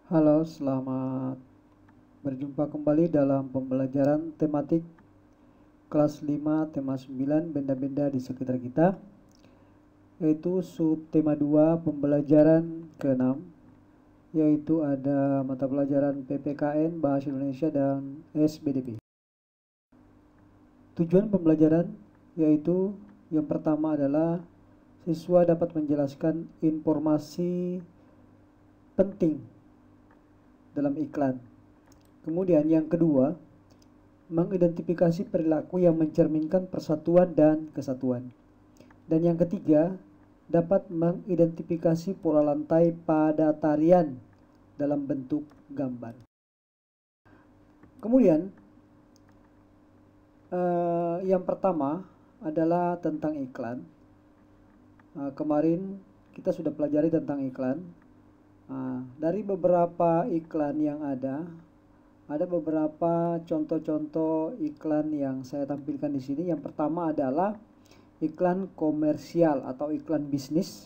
Halo, selamat berjumpa kembali dalam pembelajaran tematik kelas 5 tema 9 benda-benda di sekitar kita, yaitu subtema 2 pembelajaran ke-6, yaitu ada mata pelajaran PPKN, Bahasa Indonesia, dan SBDP. Tujuan pembelajaran yaitu yang pertama adalah siswa dapat menjelaskan informasi penting dalam iklan. Kemudian yang kedua, mengidentifikasi perilaku yang mencerminkan persatuan dan kesatuan. Dan yang ketiga, dapat mengidentifikasi pola lantai pada tarian dalam bentuk gambar. Kemudian, yang pertama adalah tentang iklan. Kemarin kita sudah pelajari tentang iklan. Dari beberapa iklan yang ada beberapa contoh-contoh iklan yang saya tampilkan di sini. Yang pertama adalah iklan komersial atau iklan bisnis,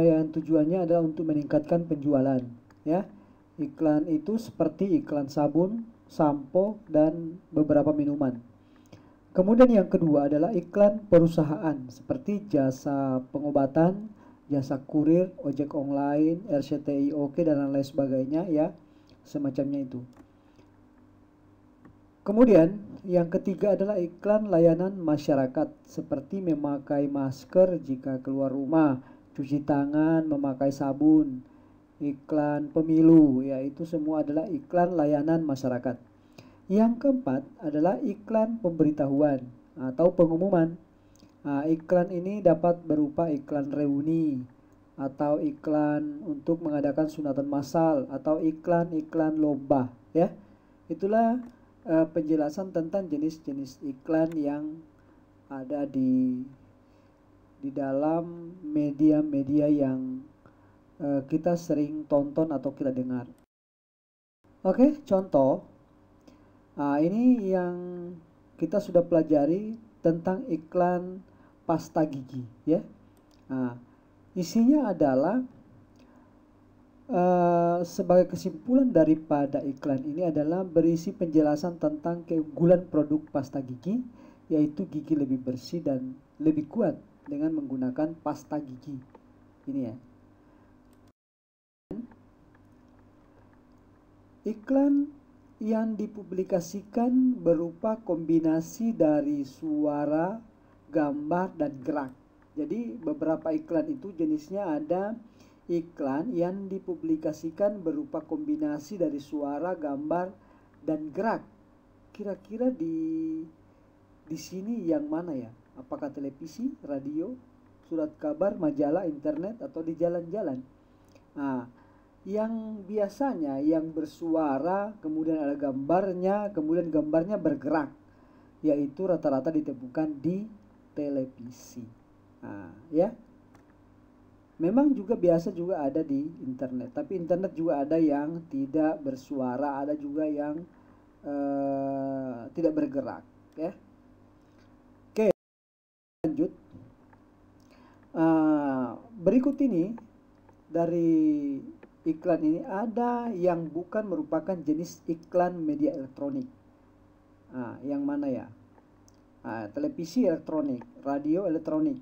yang tujuannya adalah untuk meningkatkan penjualan. Ya, iklan itu seperti iklan sabun, sampo, dan beberapa minuman. Kemudian yang kedua adalah iklan perusahaan seperti jasa pengobatan, jasa kurir, ojek online, RCTI, OK, dan lain sebagainya, ya, semacamnya itu. Kemudian yang ketiga adalah iklan layanan masyarakat seperti memakai masker jika keluar rumah, cuci tangan, memakai sabun, iklan pemilu, yaitu semua adalah iklan layanan masyarakat. Yang keempat adalah iklan pemberitahuan atau pengumuman. Iklan ini dapat berupa iklan reuni atau iklan untuk mengadakan sunatan massal atau iklan-iklan lomba, ya. Itulah penjelasan tentang jenis-jenis iklan yang ada di dalam media-media yang kita sering tonton atau kita dengar. Oke, contoh. Ini yang kita sudah pelajari tentang iklan pasta gigi, ya. Isinya adalah sebagai kesimpulan daripada iklan ini adalah berisi penjelasan tentang keunggulan produk pasta gigi, yaitu gigi lebih bersih dan lebih kuat dengan menggunakan pasta gigi. Ini ya. Iklan yang dipublikasikan berupa kombinasi dari suara, gambar, dan gerak. Jadi beberapa iklan itu jenisnya ada iklan yang dipublikasikan berupa kombinasi dari suara, gambar, dan gerak. Kira-kira di sini yang mana ya? Apakah televisi, radio, surat kabar, majalah, internet, atau di jalan-jalan? Yang biasanya yang bersuara, kemudian ada gambarnya, kemudian gambarnya bergerak, yaitu rata-rata ditemukan di televisi. Ya. Memang juga biasa juga ada di internet, tapi internet juga ada yang tidak bersuara, ada juga yang tidak bergerak, ya. Oke, lanjut. Berikut ini dari iklan ini ada yang bukan merupakan jenis iklan media elektronik. Yang mana ya? Televisi elektronik, radio elektronik,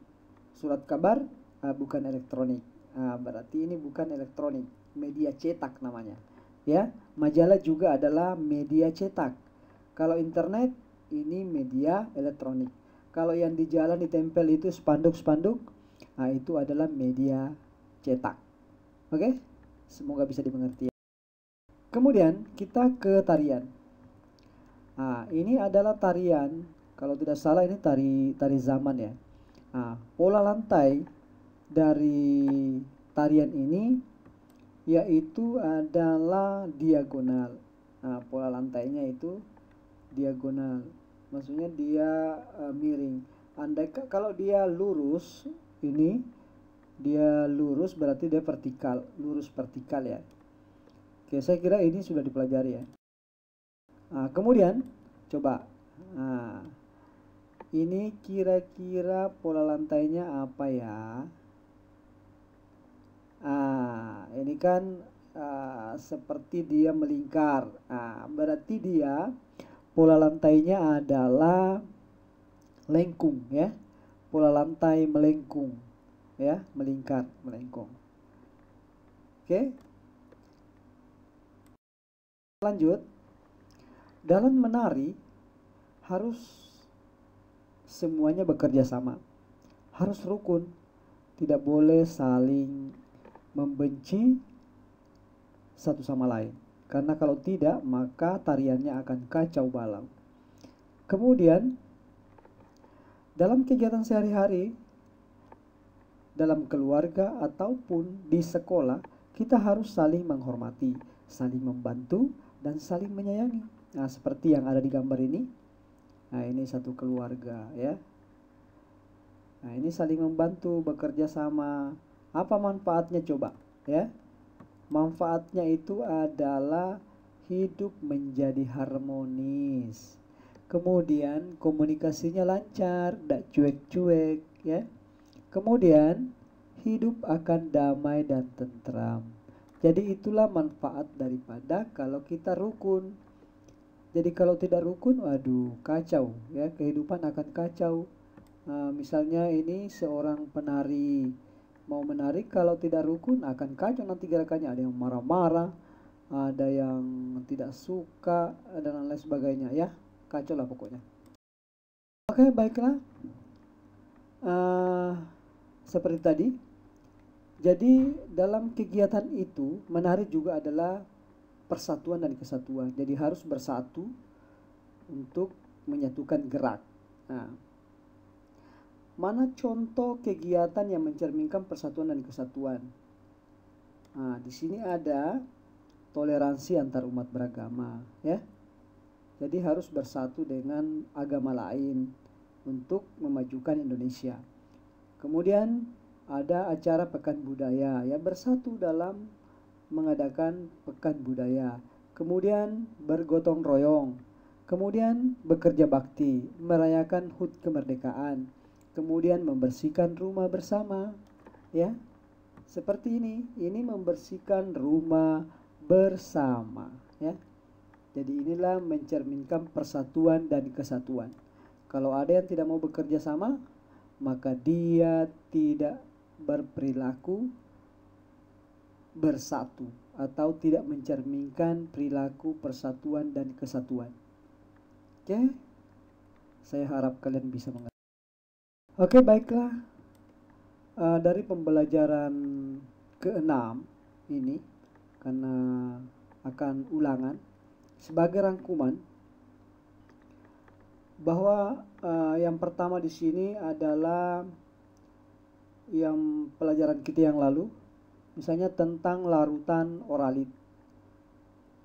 surat kabar bukan elektronik. Berarti ini bukan elektronik, media cetak namanya. Ya, majalah juga adalah media cetak. Kalau internet ini media elektronik. Kalau yang di jalan ditempel itu spanduk-spanduk, itu adalah media cetak. Oke? Semoga bisa dimengerti. Kemudian kita ke tarian. Ini adalah tarian, kalau tidak salah ini tari zaman ya. Pola lantai dari tarian ini yaitu adalah diagonal. Pola lantainya itu diagonal. Maksudnya dia miring. Andai kalau dia lurus, ini dia lurus berarti dia vertikal, lurus vertikal ya. Oke, saya kira ini sudah dipelajari ya. Kemudian coba, ini kira-kira pola lantainya apa ya? Ini kan seperti dia melingkar. Berarti dia pola lantainya adalah lengkung ya. Pola lantai melengkung ya, melingkar, melengkung. Oke. Lanjut. Dalam menari harus semuanya bekerja sama. Harus rukun. Tidak boleh saling membenci satu sama lain. Karena kalau tidak, maka tariannya akan kacau balau. Kemudian, dalam kegiatan sehari-hari, dalam keluarga ataupun di sekolah, kita harus saling menghormati, saling membantu, dan saling menyayangi. Nah, seperti yang ada di gambar ini. Nah, ini satu keluarga ya. Nah, ini saling membantu, bekerja sama. Apa manfaatnya coba ya? Manfaatnya itu adalah hidup menjadi harmonis. Kemudian komunikasinya lancar, tidak cuek-cuek ya. Kemudian hidup akan damai dan tentram. Jadi itulah manfaat daripada kalau kita rukun. Jadi kalau tidak rukun, waduh, kacau ya, kehidupan akan kacau. Misalnya ini seorang penari mau menari, kalau tidak rukun akan kacau nanti gerakannya. Ada yang marah-marah, ada yang tidak suka, dan lain sebagainya ya. Kacau lah pokoknya. Oke, baiklah. Seperti tadi. Jadi dalam kegiatan itu menari juga adalah persatuan dan kesatuan. Jadi harus bersatu untuk menyatukan gerak. Nah, mana contoh kegiatan yang mencerminkan persatuan dan kesatuan? Nah, di sini ada toleransi antar umat beragama, ya. Jadi harus bersatu dengan agama lain untuk memajukan Indonesia. Kemudian ada acara Pekan Budaya, ya, bersatu dalam mengadakan Pekan Budaya. Kemudian bergotong royong. Kemudian bekerja bakti, merayakan HUT kemerdekaan. Kemudian membersihkan rumah bersama, ya. Seperti ini membersihkan rumah bersama, ya. Jadi inilah mencerminkan persatuan dan kesatuan. Kalau ada yang tidak mau bekerja sama, maka dia tidak berperilaku bersatu atau tidak mencerminkan perilaku persatuan dan kesatuan. Oke? Saya harap kalian bisa mengerti. Oke, baiklah. Dari pembelajaran ke-6 ini, karena akan ulangan, sebagai rangkuman bahwa yang pertama di sini adalah yang pelajaran kita yang lalu, misalnya tentang larutan oralit.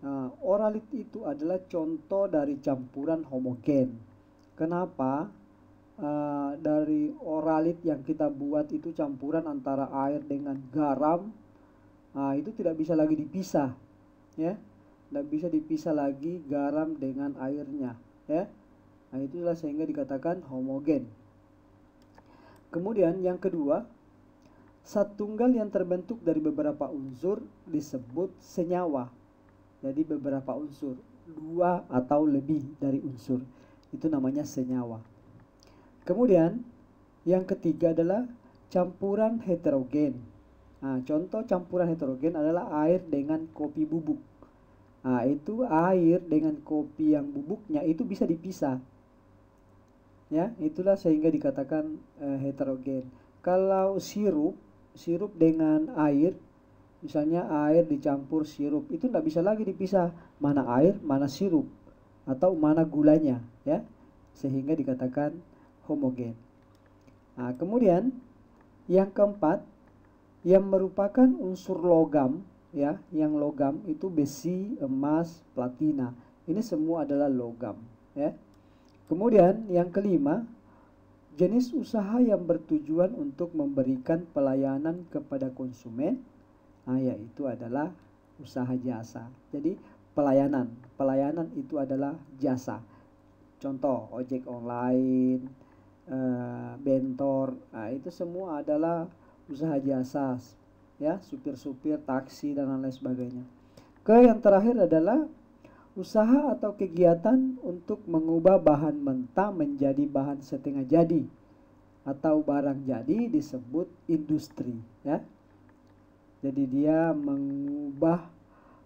Nah, oralit itu adalah contoh dari campuran homogen. Kenapa? Dari oralit yang kita buat itu campuran antara air dengan garam, itu tidak bisa lagi dipisah, ya. Tidak bisa dipisah lagi garam dengan airnya, ya. Nah, itulah sehingga dikatakan homogen. Kemudian yang kedua, zat tunggal yang terbentuk dari beberapa unsur disebut senyawa. Jadi beberapa unsur, 2 atau lebih dari unsur, itu namanya senyawa. Kemudian yang ketiga adalah campuran heterogen. Nah, contoh campuran heterogen adalah air dengan kopi bubuk. Nah, itu air dengan kopi yang bubuknya itu bisa dipisah. Ya, itulah sehingga dikatakan heterogen. Kalau sirup dengan air, misalnya air dicampur sirup, itu tidak bisa lagi dipisah mana air, mana sirup, atau mana gulanya, ya, sehingga dikatakan homogen. Nah, kemudian yang keempat, yang merupakan unsur logam, ya, yang logam itu besi, emas, platina. Ini semua adalah logam, ya. Kemudian yang kelima, jenis usaha yang bertujuan untuk memberikan pelayanan kepada konsumen, yaitu adalah usaha jasa. Jadi pelayanan itu adalah jasa. Contoh ojek online, bentor, itu semua adalah usaha jasa. ya, supir-supir taksi dan lain sebagainya. Yang terakhir adalah usaha atau kegiatan untuk mengubah bahan mentah menjadi bahan setengah jadi atau barang jadi disebut industri, ya. Jadi dia mengubah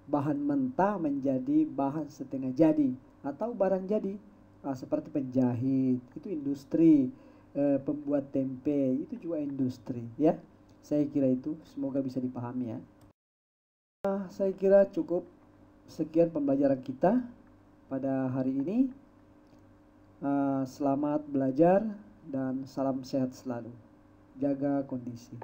bahan mentah menjadi bahan setengah jadi atau barang jadi. Seperti penjahit, itu industri. Pembuat tempe, itu juga industri, ya. Saya kira itu, semoga bisa dipahami, ya. Saya kira cukup sekian pembelajaran kita pada hari ini. Selamat belajar dan salam sehat selalu. Jaga kondisi.